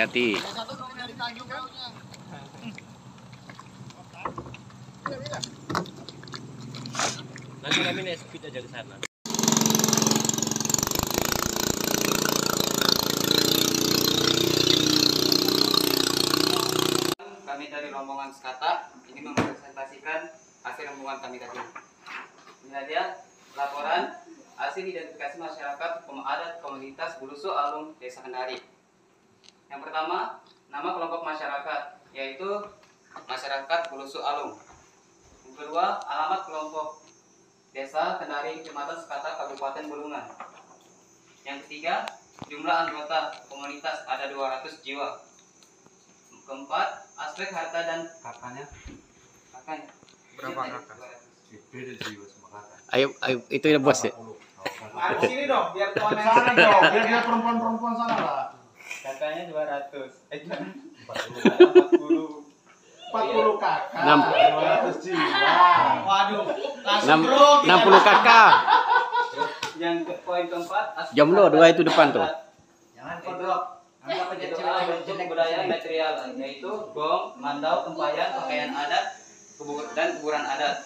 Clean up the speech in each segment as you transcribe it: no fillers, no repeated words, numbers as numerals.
hati-hati. Nanti kami naik speed aja ke sana. Kami dari rombongan Skata ingin mempresentasikan hasil rombongan kami tadi. Inilah dia laporan hasil identifikasi masyarakat hukum adat komunitas Bulusu Alung Desa Kendari. Yang pertama, nama kelompok masyarakat yaitu masyarakat Bulusu Alung. Yang kedua, alamat kelompok Desa Kendari, Kecamatan Skata, Kabupaten Bulungan. Yang ketiga, jumlah anggota komunitas ada 200 jiwa. Keempat, aspek harta dan kakaknya. Berapa kakak? Beda jiwa sama kakak. Ayo, itu ya bos ya. Sini dong, biar tuan Sana dong, biar dia perempuan-perempuan sana lah. kakaknya 200. 40 kakak, Enam. 200 jiwa. Waduh, Enam 60 kakak. Yang poin keempat, aspek Jomblo harta 2 itu depan tuh. Jangan kodok. Anggap aja bentuk budaya material, yaitu gong, mandau, tempayan, pakaian adat, dan kuburan adat.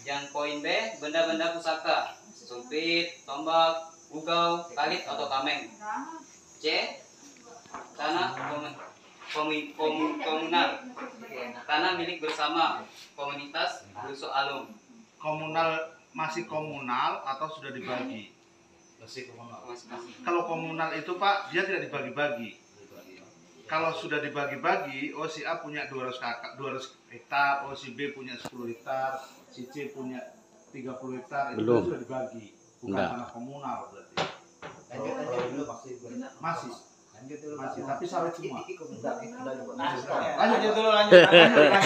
Yang poin B, benda-benda pusaka, sumpit, tombak, bugau, kalit atau tameng. C, tanah komunal, tanah milik bersama komunitas Bulusu Alung. Komunal masih komunal atau sudah dibagi? Masih komunal. Kalau komunal itu Pak, dia tidak dibagi-bagi. Kalau sudah dibagi-bagi, oh si A punya 200 kakak, 200 hektar, oh si B punya 10 hektar, si C punya 30 hektar, itu Belum. sudah dibagi. Bukan Enggak. tanah komunal berarti. Masih. Masih, tapi sawit semua. Lanjut dulu, lanjut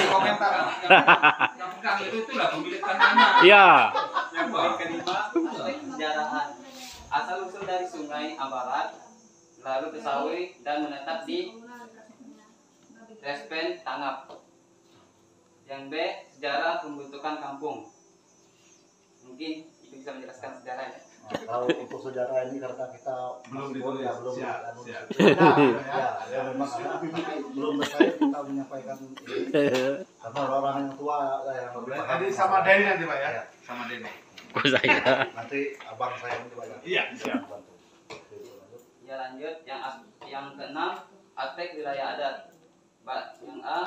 komentar. Yang itu lah pemilik tanahnya. Iya. Yang poin kelima, aspek kesejarahan. Asal usul dari Sungai Ambalat, lalu ke Sawi dan menetap di Respen Tangap. Yang B, sejarah pembentukan kampung. Mungkin itu bisa menjelaskan sejarahnya. Kalau untuk sejarah ini karena kita Belum masih ditulis. ya, belum Siap, anu, siap. ya memang karena belum selesai kita menyampaikan ini karena orang yang tua yang lebih paham. Jadi sama Denny nanti Pak ya? Iya. Sama Denny. Kok saya? Nanti abang saya yang coba ya. Iya, siap. Bantu. Oke, lanjut. Ya lanjut, yang keenam, aspek wilayah adat. Yang A,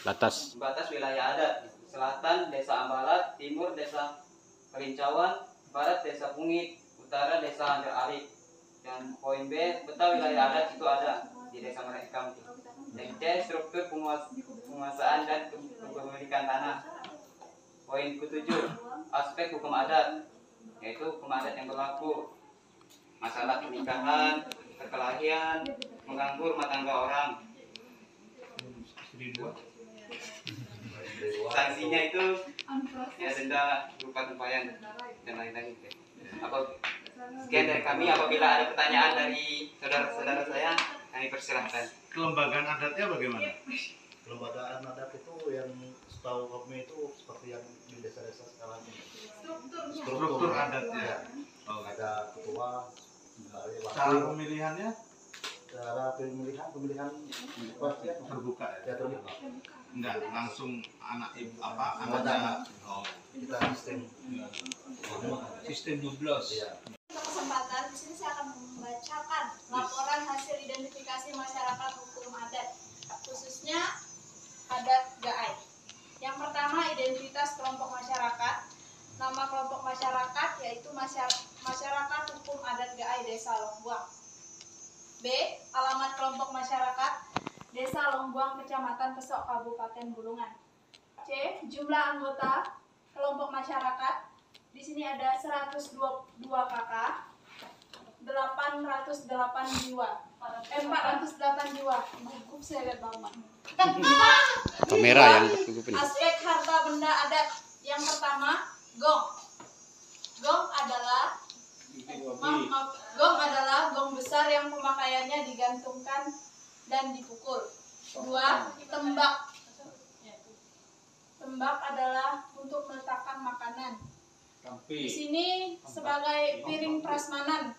Batas. batas wilayah adat. Selatan Desa Ambalat, timur Desa Kerincawan, barat Desa Pungit, utara Desa Andar Alik. Dan poin B, peta wilayah adat itu ada di desa mereka. Yang C, struktur penguasaan dan kepemilikan tanah. Poin ketujuh, aspek hukum adat, yaitu hukum adat yang berlaku, masalah pernikahan, perkelahian, mengganggu rumah tangga orang. Sanksinya itu ya denda berupa tempayan dan lain-lain. Sekian dari kami. Apabila ada pertanyaan dari saudara-saudara saya, kami persilahkan. Kelembagaan adatnya bagaimana? Kelembagaan adat itu yang setahu kami itu seperti yang di desa-desa sekarang ini. Struktur adatnya. Ya. Oh, Ada ketua, dari cara wakil, pemilihannya cara pemilihan terbuka ya? ya terbuka. Enggak, langsung anak ibu apa Ada. anaknya. Oh. Kita Sistem 12. ya. Untuk kesempatan, di sini saya akan membacakan laporan hasil identifikasi masyarakat hukum adat, khususnya adat Gaai. Yang pertama, identitas kelompok masyarakat. Nama kelompok masyarakat yaitu masyarakat hukum adat Gaai Desa Longbuang. B. Alamat kelompok masyarakat Desa Longbuang, Kecamatan Pesok, Kabupaten Bulungan. C. Jumlah anggota kelompok masyarakat. Di sini ada 122 kakak, 808 jiwa, 408 jiwa. Gugup saya lihat Bapak. Kamera yang gugup ini. Aspek harta benda adat. Yang pertama, gong. Gong adalah gong besar yang pemakaiannya digantungkan dan dipukul. Dua, tembak. Tembak adalah untuk meletakkan makanan. Di sini sebagai piring prasmanan.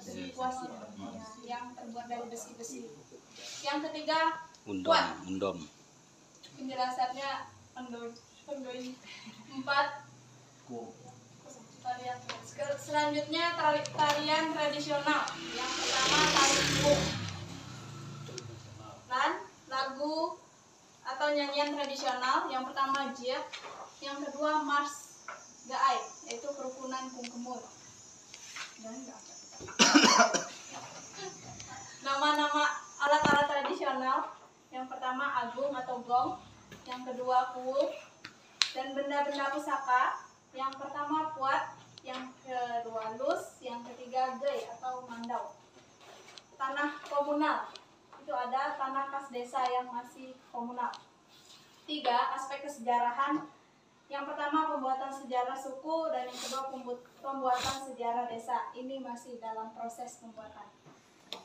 besi kuas ya, yang terbuat dari besi-besi. Yang ketiga, kuat. Undom. Penjelasannya pendoi 4. Tarian. Selanjutnya tarian tradisional. Yang pertama tari pung. Dan lagu atau nyanyian tradisional. Yang pertama jiak, yang kedua mars gaai, yaitu kerukunan kungkemul. Dan nama-nama alat-alat tradisional. Yang pertama agung atau gong, yang kedua kuul, dan benda-benda pusaka. Yang pertama puat, yang kedua lus, yang ketiga gei atau mandau. Tanah komunal, itu ada tanah kas desa yang masih komunal. 3. Aspek kesejarahan. Yang pertama pembuatan sejarah suku, dan yang kedua pembuatan sejarah desa. Ini masih dalam proses pembuatan.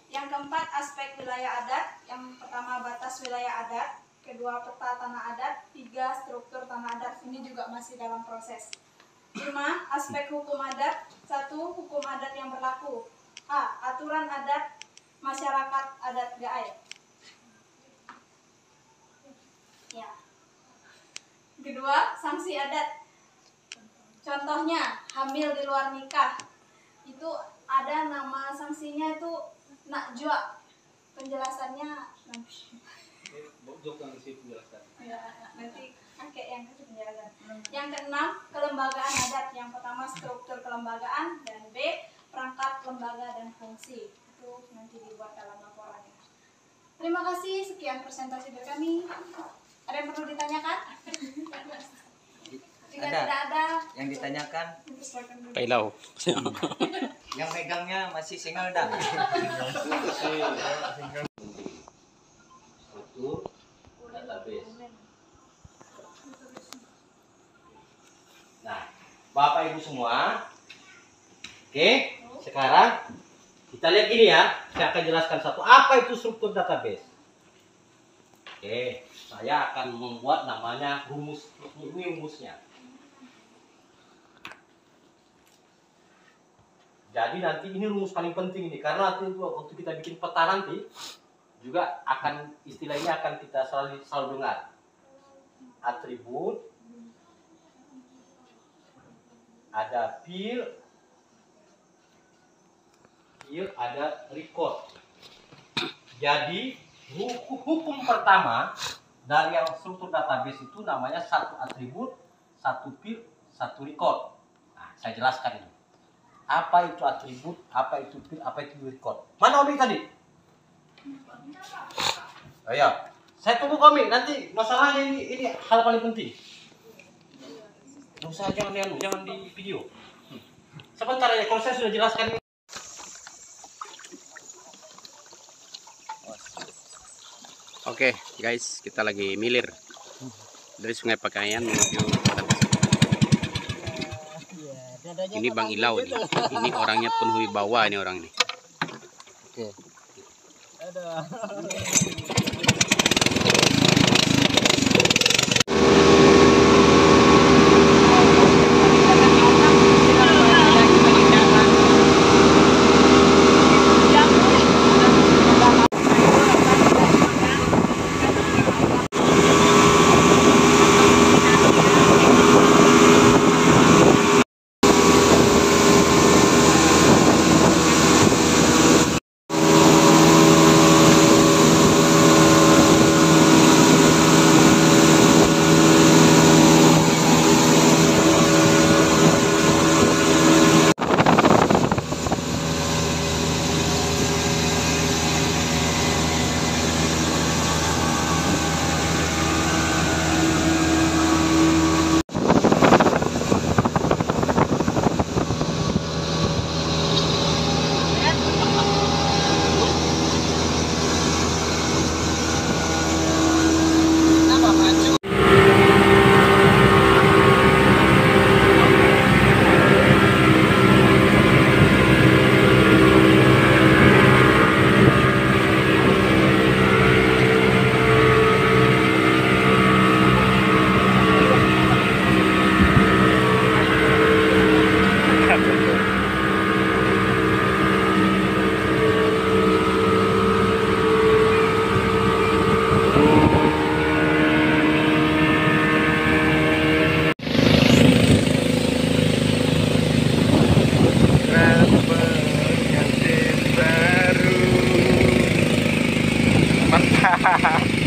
Yang keempat aspek wilayah adat. Yang pertama batas wilayah adat, kedua peta tanah adat, 3 struktur tanah adat. Ini juga masih dalam proses. 5. Aspek hukum adat. 1. Hukum adat yang berlaku. A. Aturan adat masyarakat adat Gaai. Ya. Kedua, sanksi adat. Contohnya, hamil di luar nikah. Itu ada nama sanksinya itu nakjua. Penjelasannya nanti. Ya, nanti kakek yang kasih penjelasan. Yang keenam, kelembagaan adat. Yang pertama struktur kelembagaan, dan B perangkat lembaga dan fungsi. Itu nanti dibuat dalam laporannya. Terima kasih, sekian presentasi dari kami. Ada yang perlu ditanyakan? Jika Ada. tidak ada, Yang ditanyakan, dipersilakan dulu. Pailau. yang megangnya masih single dah. Struktur database. Nah, Bapak Ibu semua, oke, sekarang kita lihat gini ya. Saya akan jelaskan satu. Apa itu struktur database? Oke, saya akan membuat namanya rumus. Ini rumusnya. Jadi nanti ini rumus paling penting ini, karena nanti waktu kita bikin peta nanti juga akan istilahnya akan kita selalu dengar. Atribut, ada field, ada record. Jadi hukum pertama dari yang struktur database itu namanya satu atribut, satu field, satu record. Nah, saya jelaskan ini. Apa itu atribut, apa itu field, apa itu record. Mana Omi tadi? Ayo, saya tunggu Omi. Nanti masalahnya ini hal paling penting. Usah jangan di video. Sebentar aja, kalau saya sudah jelaskan. Oke, guys, kita lagi milir dari Sungai Pakaian menuju Padang Pasir. Ini Bang Ilau nih. Ini orangnya penuh wibawa ini orang ini. Dadah.